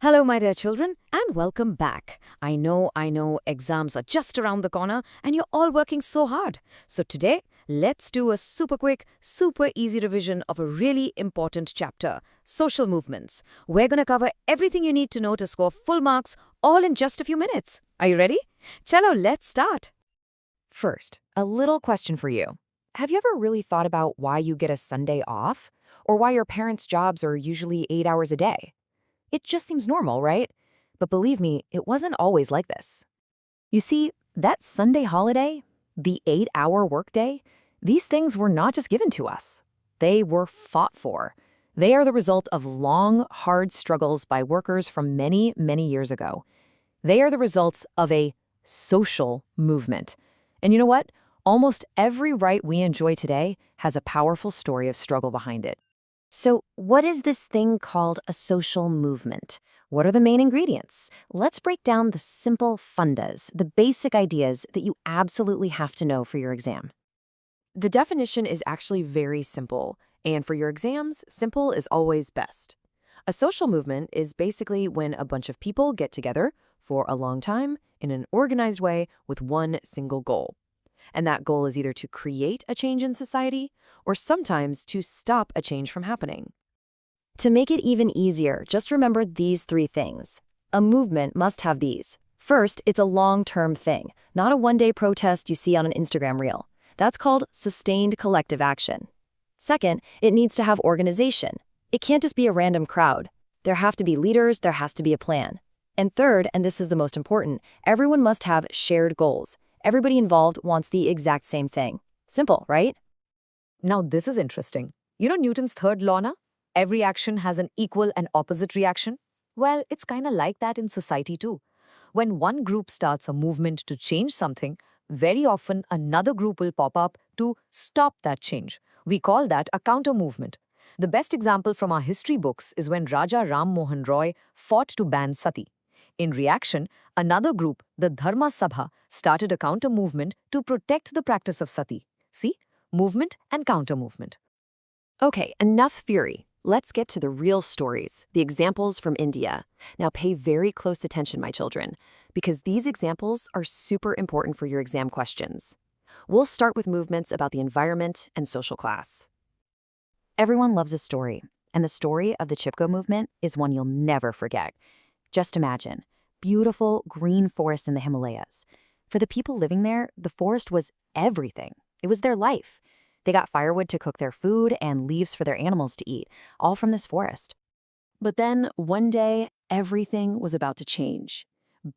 Hello, my dear children, and welcome back. I know, exams are just around the corner, and you're all working so hard. So today, let's do a super quick, super easy revision of a really important chapter, social movements. We're going to cover everything you need to know to score full marks, all in just a few minutes. Are you ready? Chalo, let's start. First, a little question for you. Have you ever really thought about why you get a Sunday off? Or why your parents' jobs are usually 8 hours a day? It just seems normal, right? But believe me, it wasn't always like this. You see, that Sunday holiday, the 8-hour workday, these things were not just given to us. They were fought for. They are the result of long, hard struggles by workers from many, many years ago. They are the results of a social movement. And you know what? Almost every right we enjoy today has a powerful story of struggle behind it. So, what is this thing called a social movement? What are the main ingredients? Let's break down the simple fundas, the basic ideas that you absolutely have to know for your exam. The definition is actually very simple, and for your exams, simple is always best. A social movement is basically when a bunch of people get together for a long time in an organized way with one single goal. And that goal is either to create a change in society or sometimes to stop a change from happening. To make it even easier, just remember these three things. A movement must have these. First, it's a long-term thing, not a one-day protest you see on an Instagram reel. That's called sustained collective action. Second, it needs to have organization. It can't just be a random crowd. There have to be leaders, there has to be a plan. And third, and this is the most important, everyone must have shared goals. Everybody involved wants the exact same thing. Simple, right? Now, this is interesting. You know Newton's third law, na? Every action has an equal and opposite reaction. Well, it's kind of like that in society too. When one group starts a movement to change something, very often another group will pop up to stop that change. We call that a counter movement. The best example from our history books is when Raja Ram Mohan Roy fought to ban Sati. In reaction, another group, the Dharma Sabha, started a counter movement to protect the practice of sati. See? Movement and counter movement. Okay, enough fury. Let's get to the real stories, the examples from India. Now pay very close attention, my children, because these examples are super important for your exam questions. We'll start with movements about the environment and social class. Everyone loves a story, and the story of the Chipko movement is one you'll never forget. Just imagine, beautiful green forests in the Himalayas. For the people living there, the forest was everything. It was their life. They got firewood to cook their food and leaves for their animals to eat, all from this forest. But then, one day, everything was about to change.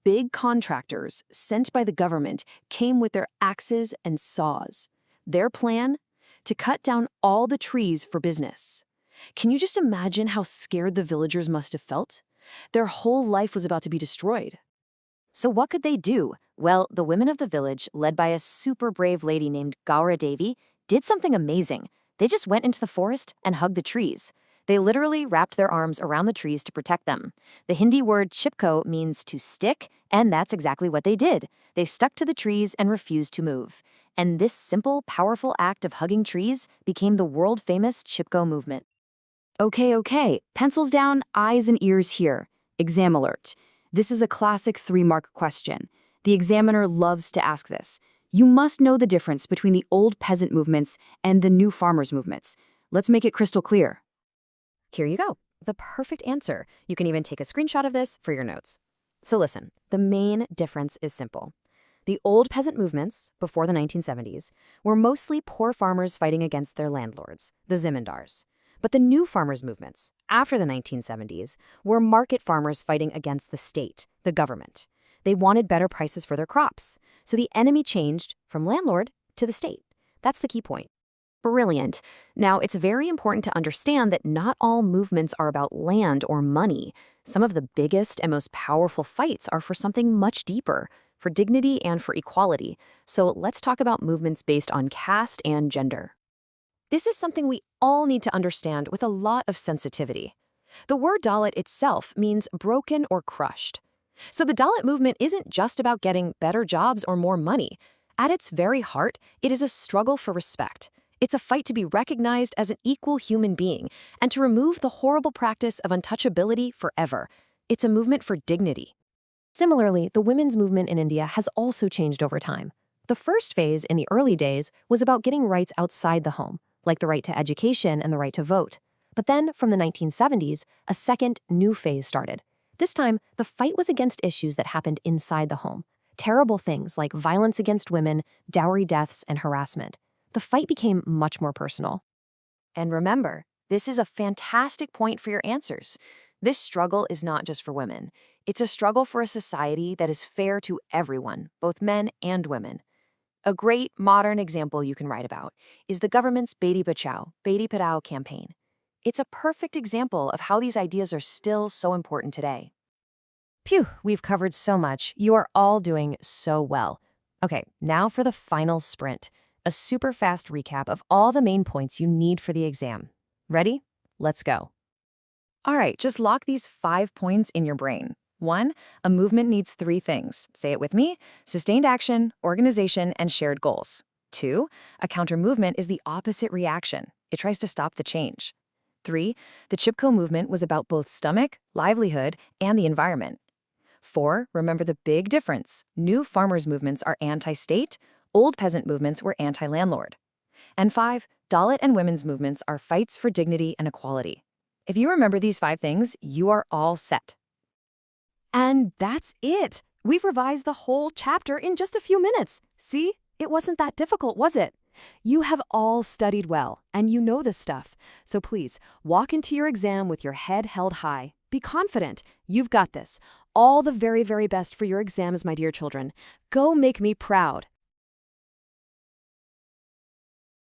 Big contractors, sent by the government, came with their axes and saws. Their plan? To cut down all the trees for business. Can you just imagine how scared the villagers must have felt? Their whole life was about to be destroyed. So what could they do? Well, the women of the village, led by a super brave lady named Gaura Devi, did something amazing. They just went into the forest and hugged the trees. They literally wrapped their arms around the trees to protect them. The Hindi word Chipko means to stick, and that's exactly what they did. They stuck to the trees and refused to move. And this simple, powerful act of hugging trees became the world-famous Chipko movement. Okay, pencils down, eyes and ears here. Exam alert. This is a classic 3-mark question. The examiner loves to ask this. You must know the difference between the old peasant movements and the new farmers' movements. Let's make it crystal clear. Here you go. The perfect answer. You can even take a screenshot of this for your notes. So listen, the main difference is simple. The old peasant movements, before the 1970s, were mostly poor farmers fighting against their landlords, the Zamindars. But the new farmers' movements, after the 1970s, were market farmers fighting against the state, the government. They wanted better prices for their crops, so the enemy changed from landlord to the state. That's the key point. Brilliant. Now, it's very important to understand that not all movements are about land or money. Some of the biggest and most powerful fights are for something much deeper, for dignity and for equality. So let's talk about movements based on caste and gender. This is something we all need to understand with a lot of sensitivity. The word Dalit itself means broken or crushed. So the Dalit movement isn't just about getting better jobs or more money. At its very heart, it is a struggle for respect. It's a fight to be recognized as an equal human being and to remove the horrible practice of untouchability forever. It's a movement for dignity. Similarly, the women's movement in India has also changed over time. The first phase in the early days was about getting rights outside the home, like the right to education and the right to vote. But then, from the 1970s, a second, new phase started. This time, the fight was against issues that happened inside the home. Terrible things like violence against women, dowry deaths, and harassment. The fight became much more personal. And remember, this is a fantastic point for your answers. This struggle is not just for women. It's a struggle for a society that is fair to everyone, both men and women. A great modern example you can write about is the government's Beti Bachao, Beti Padhao campaign. It's a perfect example of how these ideas are still so important today. Phew, we've covered so much. You are all doing so well. Okay, now for the final sprint. A super fast recap of all the main points you need for the exam. Ready? Let's go. All right, just lock these 5 points in your brain. 1, a movement needs 3 things. Say it with me: sustained action, organization, and shared goals. 2, a counter-movement is the opposite reaction. It tries to stop the change. 3, the Chipko movement was about both stomach, livelihood, and the environment. 4, remember the big difference. New farmers' movements are anti-state, old peasant movements were anti-landlord. And 5, Dalit and women's movements are fights for dignity and equality. If you remember these 5 things, you are all set. And that's it. We've revised the whole chapter in just a few minutes. See? It wasn't that difficult, was it? You have all studied well, and you know this stuff. So please, walk into your exam with your head held high. Be confident. You've got this. All the very, very best for your exams, my dear children. Go make me proud.